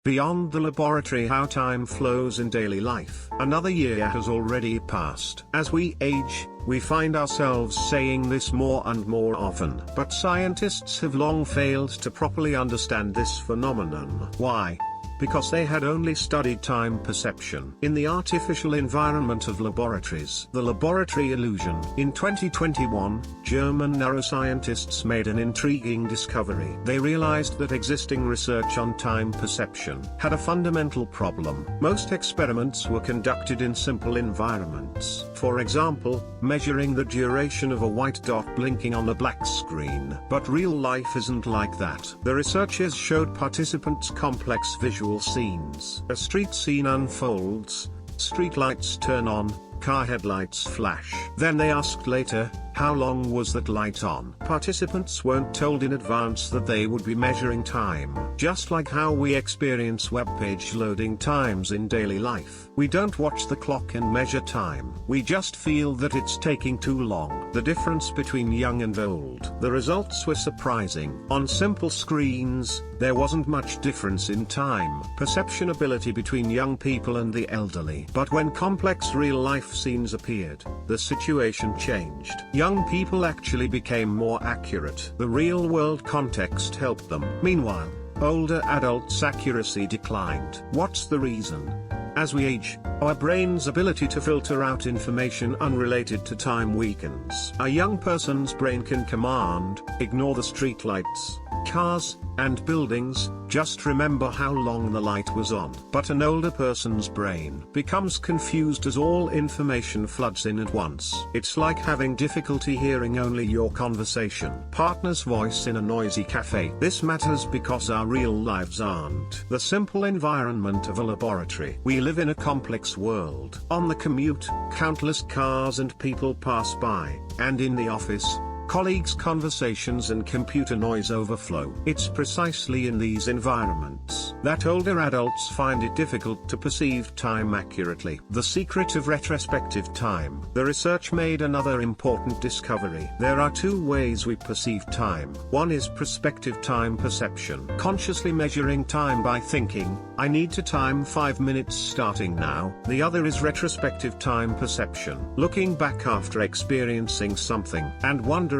Beyond the laboratory, how time flows in daily life. Another year has already passed. As we age, we find ourselves saying this more and more often. But scientists have long failed to properly understand this phenomenon. Why? Because they had only studied time perception in the artificial environment of laboratories. The laboratory illusion. In 2021, German neuroscientists made an intriguing discovery. They realized that existing research on time perception had a fundamental problem. Most experiments were conducted in simple environments. For example, measuring the duration of a white dot blinking on a black screen. But real life isn't like that. The researchers showed participants complex visual scenes. A street scene unfolds, street lights turn on, car headlights flash. Then they asked later, how long was that light on? Participants weren't told in advance that they would be measuring time. Just like how we experience web page loading times in daily life. We don't watch the clock and measure time. We just feel that it's taking too long. The difference between young and old. The results were surprising. On simple screens, there wasn't much difference in time perception ability between young people and the elderly. But when complex real-life scenes appeared, the situation changed. Young people actually became more accurate. The real-world context helped them. Meanwhile, older adults' accuracy declined. What's the reason? As we age, our brain's ability to filter out information unrelated to time weakens. A young person's brain can command, ignore the streetlights, cars, and buildings, just remember how long the light was on. But an older person's brain becomes confused as all information floods in at once. It's like having difficulty hearing only your conversation partner's voice in a noisy cafe. This matters because our real lives aren't the simple environment of a laboratory. We live in a complex world. On the commute, countless cars and people pass by, and in the office, colleagues' conversations and computer noise overflow. It's precisely in these environments that older adults find it difficult to perceive time accurately. The secret of retrospective time. The research made another important discovery. There are two ways we perceive time. One is prospective time perception. Consciously measuring time by thinking, I need to time 5 minutes starting now. The other is retrospective time perception. Looking back after experiencing something and wondering,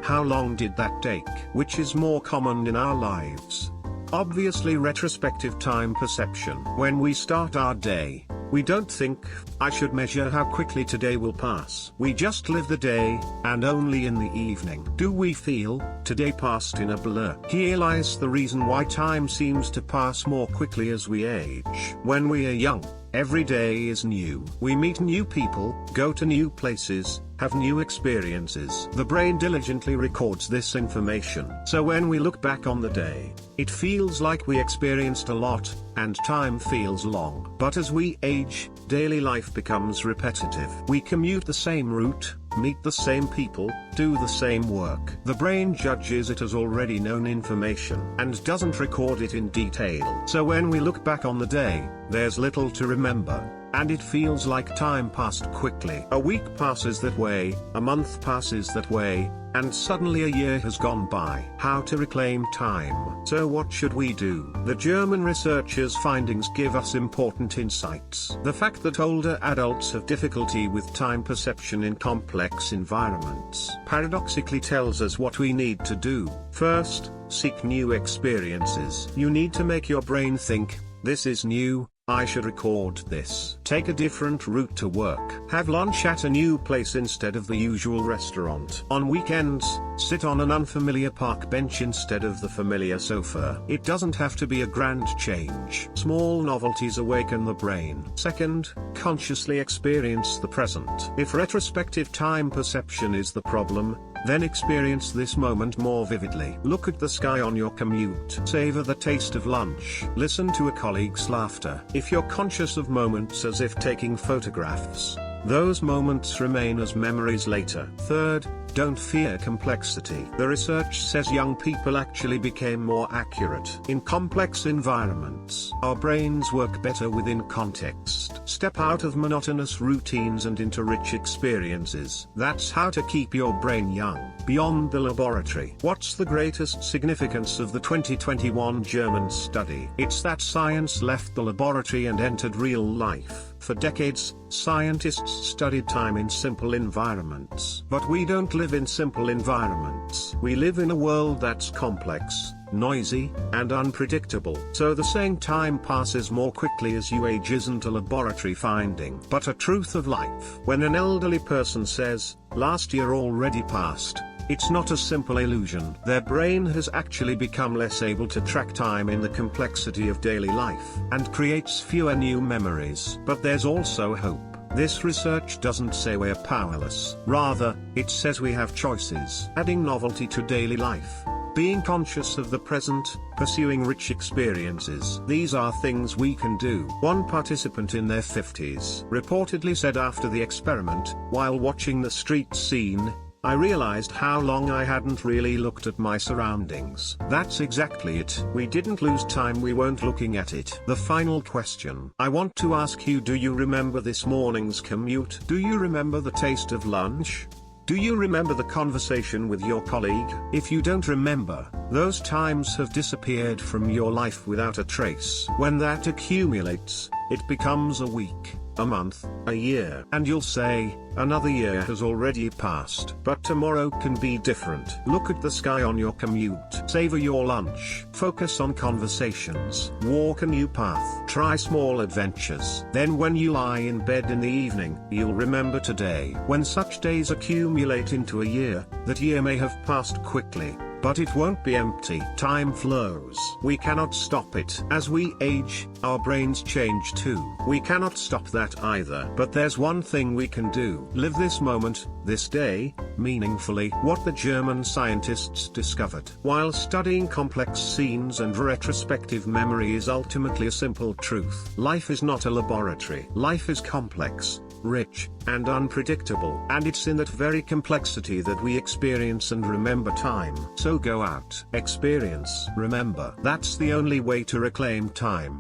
how long did that take? Which is more common in our lives? Obviously retrospective time perception. When we start our day, we don't think, I should measure how quickly today will pass. We just live the day, and only in the evening do we feel, today passed in a blur. Here lies the reason why time seems to pass more quickly as we age. When we are young, every day is new. We meet new people, go to new places, have new experiences. The brain diligently records this information. So when we look back on the day, it feels like we experienced a lot, and time feels long. But as we age, daily life becomes repetitive. We commute the same route, meet the same people, do the same work. The brain judges it as already known information and doesn't record it in detail. So when we look back on the day, there's little to remember, and it feels like time passed quickly. A week passes that way, a month passes that way, and suddenly a year has gone by. How to reclaim time? So what should we do? The German researchers' findings give us important insights. The fact that older adults have difficulty with time perception in complex environments paradoxically tells us what we need to do. First, seek new experiences. You need to make your brain think, this is new, I should record this. Take a different route to work. Have lunch at a new place instead of the usual restaurant. On weekends, sit on an unfamiliar park bench instead of the familiar sofa. It doesn't have to be a grand change. Small novelties awaken the brain. Second, consciously experience the present. If retrospective time perception is the problem, then experience this moment more vividly. Look at the sky on your commute. Savor the taste of lunch. Listen to a colleague's laughter. If you're conscious of moments as if taking photographs, those moments remain as memories later. Third, Don't fear complexity. The research says young people actually became more accurate in complex environments. Our brains work better within context. Step out of monotonous routines and into rich experiences. That's how to keep your brain young, beyond the laboratory. What's the greatest significance of the 2021 German study? It's that science left the laboratory and entered real life. For decades, scientists studied time in simple environments. But we don't live in simple environments. We live in a world that's complex, noisy, and unpredictable. So the saying time passes more quickly as you age isn't a laboratory finding, but a truth of life. When an elderly person says, "Last year already passed," it's not a simple illusion. Their brain has actually become less able to track time in the complexity of daily life, and creates fewer new memories. But there's also hope. This research doesn't say we're powerless. Rather, it says we have choices. Adding novelty to daily life, being conscious of the present, pursuing rich experiences. These are things we can do. One participant in their 50s reportedly said after the experiment, while watching the street scene, "I realized how long I hadn't really looked at my surroundings." That's exactly it. We didn't lose time, we weren't looking at it. The final question I want to ask you: do you remember this morning's commute? Do you remember the taste of lunch? Do you remember the conversation with your colleague? If you don't remember, those times have disappeared from your life without a trace. When that accumulates, it becomes a week, a month, a year. And you'll say, "Another year has already passed." But tomorrow can be different. Look at the sky on your commute. Savor your lunch. Focus on conversations. Walk a new path. Try small adventures. Then when you lie in bed in the evening, you'll remember today. When such days accumulate into a year, that year may have passed quickly, but it won't be empty. Time flows. We cannot stop it. As we age, our brains change too. We cannot stop that either. But there's one thing we can do. Live this moment, this day, meaningfully. What the German scientists discovered while studying complex scenes and retrospective memory is ultimately a simple truth. Life is not a laboratory. Life is complex, rich, and unpredictable. And it's in that very complexity that we experience and remember time. So go out, experience, remember. That's the only way to reclaim time.